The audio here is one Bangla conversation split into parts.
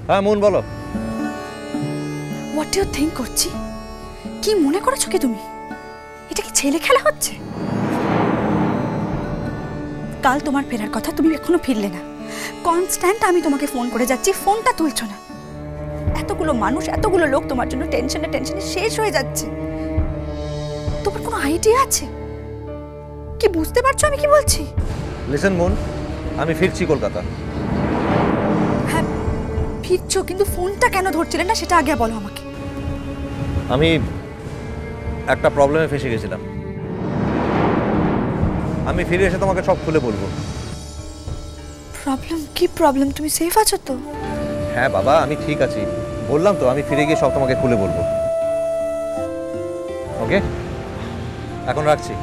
হ্যাঁ মন বলো। হোয়াট ডু ইউ থিঙ্ক করছি? কি মনে করেছো কি তুমি? এটা কি ছেলে খেলা হচ্ছে? কাল তোমার ফেরার কথা, তুমি এখনো ফিরলে না। কনস্ট্যান্ট আমি তোমাকে ফোন করে যাচ্ছি, ফোনটা তুলছো না। এতগুলো মানুষ, এতগুলো লোক তোমার জন্য টেনশনে টেনশনে শেষ হয়ে যাচ্ছে। তোমার কোনো আইডিয়া আছে? কি বুঝতে পারছো আমি কি বলছি? লিসেন মন, আমি ফিরছি কলকাতা। হ্যাঁ ফিরছো, কিন্তু ফোনটা কেন ধরছিলে না সেটা আগে বলো আমাকে। আমি একটা প্রবলেমে ফেসে গেছিলাম। আমি ফিরে এসে তোমাকে সব খুলে বলবো। প্রবলেম? কি প্রবলেম? তুমি সেফ আছো তো? হ্যাঁ বাবা, আমি ঠিক আছি, বললাম তো। আমি ফিরে গিয়ে সব তোমাকে খুলে বলবো। ওকে, এখন রাখছি।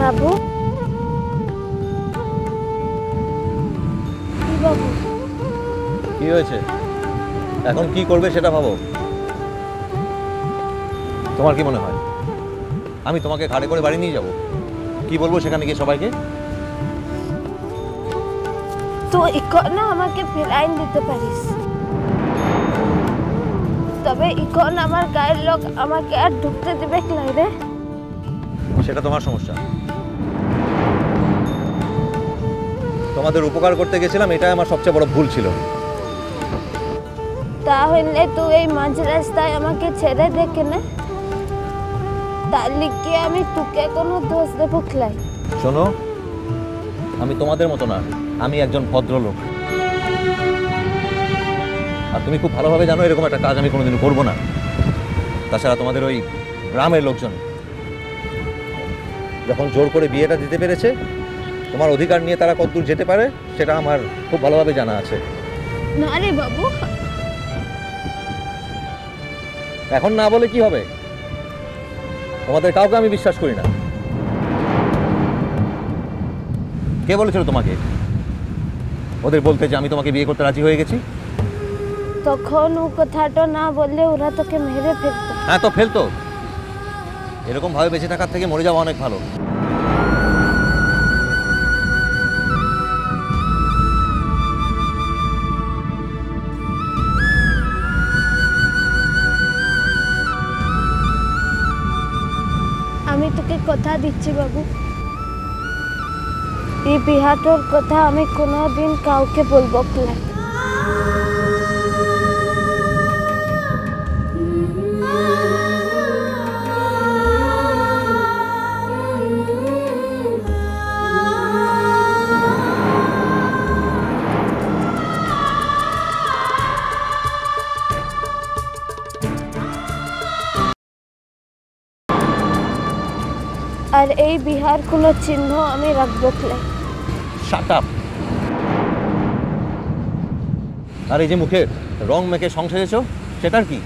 বাবু, কি বাবু? কি হয়েছে? এখন কি করবে সেটা ভাবো। তোমার কি মনে হয় আমি তোমাকে ঘাড়ে করে বাড়ি নিয়ে যাব? কি বলবো সেখানে গিয়ে সবাইকে? তো এখন আমাকে ফেরাইন দিতে পারিস, তবে এখন আমার গায়ের লোক আমাকে আর ঢুকতে দেবে কি রে? সেটা তোমার সমস্যা। তোমাদের উপকার করতে গেছিলাম, এটাই আমার সবচেয়ে বড় ভুল ছিল। তাহলে তুই এই মাঝ রাস্তায় আমাকে ছেড়ে দেখে না, তাহলে কি আমি তোকে কোনো দোষ দেবো খেলাই? শোনো, আমি তোমাদের মতো না, আমি একজন ভদ্রলোক। আর তুমি খুব ভালোভাবে জানো এরকম একটা কাজ আমি কোনোদিন করবো না। তাছাড়া তোমাদের ওই গ্রামের লোকজন যখন জোর করে বিয়েটা দিতে পেরেছে, তোমার অধিকার নিয়ে তারা কতদূর যেতে পারে সেটা আমার খুব ভালোভাবে জানা আছে। না রে বাবু, এখন না বলে কি হবে? তোমাদের কাউকে আমি বিশ্বাস করি না। কে বলেছিল তোমাকে ওদের বলতে যে আমি তোমাকে বিয়ে করতে রাজি হয়ে গেছি? তখন ও কথাটা না বললে ওরা তোকে মেরে ফেলতো। হ্যাঁ তো ফেলতো। এরকম ভাবে বেঁচে থাকার থেকে মরে যাওয়া অনেক ভালো। আমি তোকে কথা দিচ্ছি বাবু, এই বিহাটোর কথা আমি কোনোদিন কাউকে বলবো না। আর এই বিহার কোনো চিহ্ন আমি রাখবো না। Shut up. আর এই যে মুখে রং মেখে সংসারেছো, সেটার কি?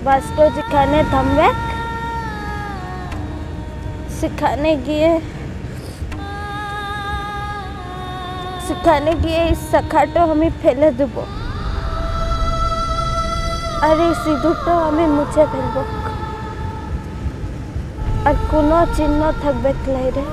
বাসটা যেখানে থামবে সেখানে গিয়ে এই শাখাটা আমি ফেলে দেব, আর এই সিঁদুরটাও আমি মুছে ফেলবো, আর কোনো চিহ্ন থাকবে না রে।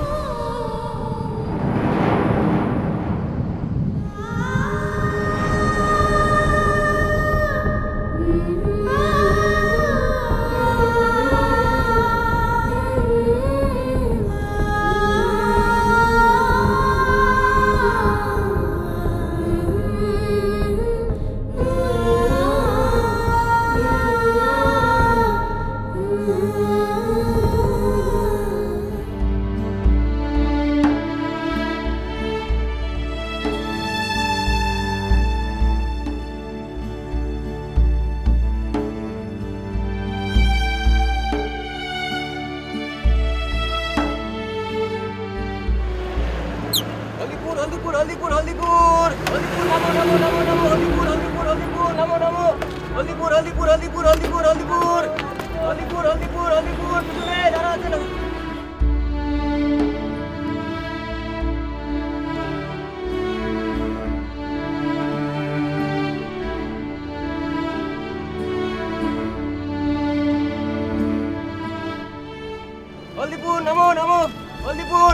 হলদিপুর হলদিপুর হলদিপুর হলদিপুর হলদিপুর হলদিপুর হলদিপুর হলদিপুর পিছনে যারা আছে না হলদিপুর নামো নামো হলদিপুর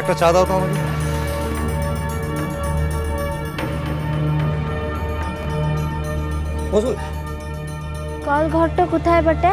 একটা চা দাও তো আমাকে বসুন কল ঘরটা কোথায় বটে?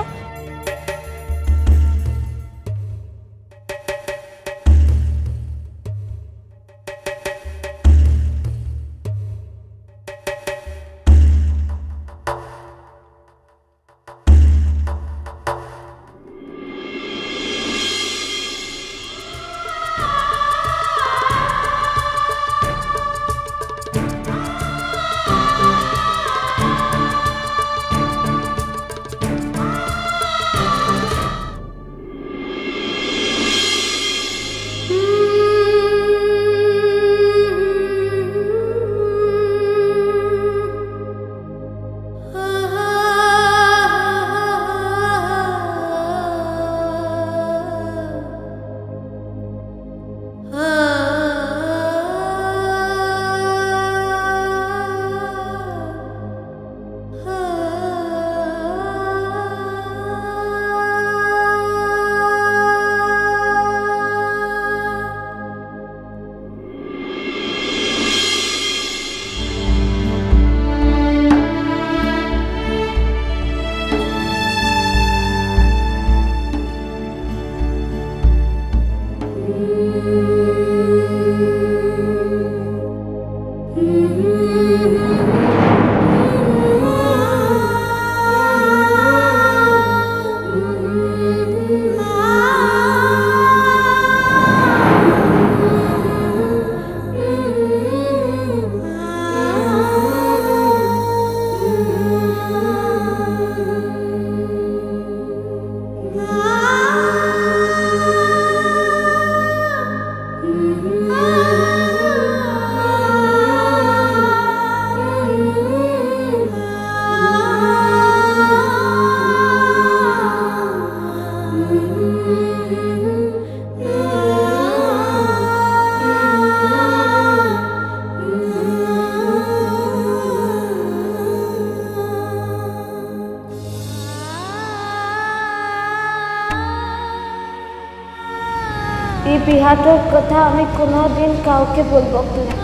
এই বিহাটার কথা আমি কোনোদিন কাউকে বলবো না।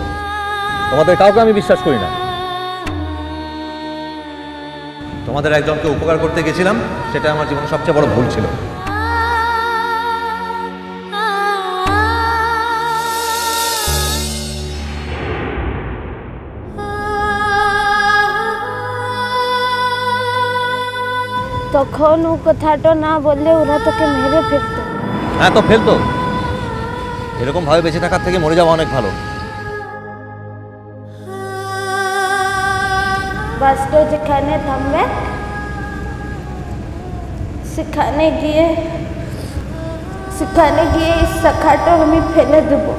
তোমাদের কাউকে আমি বিশ্বাস করি না। তোমাদের একজনকে উপকার করতে গেছিলাম, সেটা আমার জীবনে সবচেয়ে বড় ভুল ছিল। তখন ও কথাটা না বললে ওরা তোকে মেরে ফেলতো। হ্যাঁ, তো ফেলতো। এরকম ভাবে বেঁচে থাকার থেকে মরে যাওয়া অনেক ভালো। বাসটা যেখানে থামবে সেখানে গিয়ে এই শাখাটা আমি ফেলে দেবো।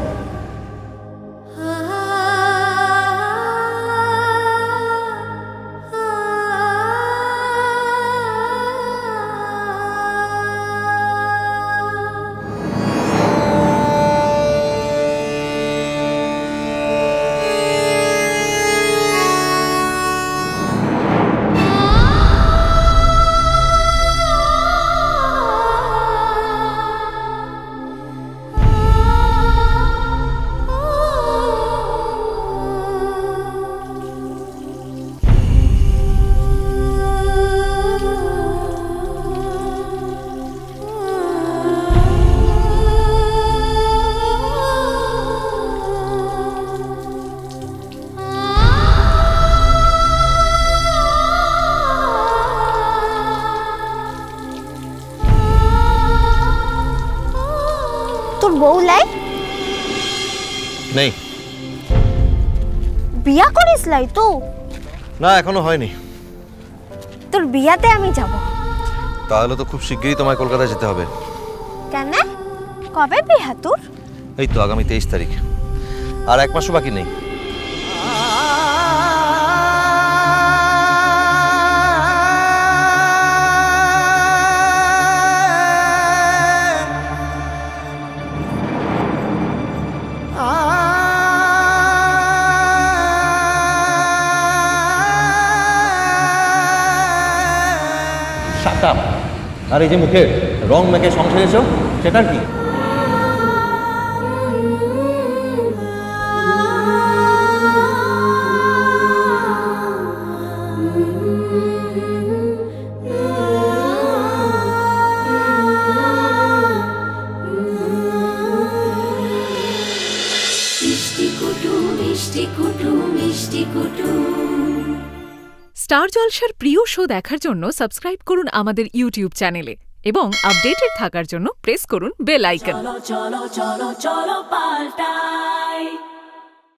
তোর বউ লাই নেই। বিয়া করিস লাই তো? না, এখনো হয়নি। তোর বিয়াতে আমি যাব। তাহলে তো খুব শিগগিরই তোমায় কলকাতায় যেতে হবে। কেন? কবে বিয়া তোর? এই তো আগামী 23 তারিখ, আর 1 মাসও বাকি নেই। আর এই যে মুখে রং মেখে সংসার এসো, সেটার কি? স্টার জলসার প্রিয় শো দেখার জন্য সাবস্ক্রাইব করুন আমাদের ইউটিউব চ্যানেলে এবং আপডেটেড থাকার জন্য প্রেস করুন বেল আইকন। চলো চলো চলো চলো পাল্টাই।